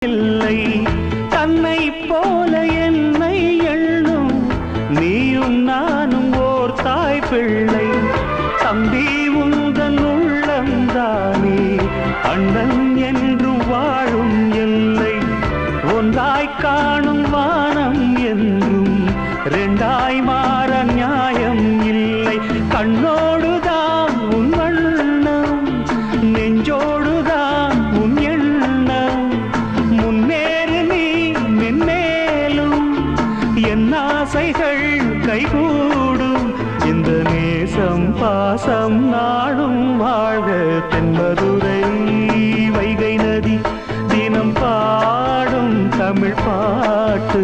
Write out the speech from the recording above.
இல்லை தன்னை போல என்னை எண்ணும் நீயும் நானும் ஓர் தாய் பிள்ளை தம்பி உந்தன் உள்ளந்தானே அண்ணன் என்று வாழும் எல்லை ஒன்றாய் காணும் வானம் என்றும் ரெண்டாய் மாற நியாயம் இல்லை கண்ணோடுதான் உன் வண்ணம் நெஞ்சோடுதான் உன் எண்ணம் முன்னேறு நீ மென்மேலும் என் ஆசைகள் கைகூடும் இந்த நேசம் பாசம் நாடும் வாழ்க தென்மதுரை வைகை நதி தினம் பாடும் தமிழ் பாட்டு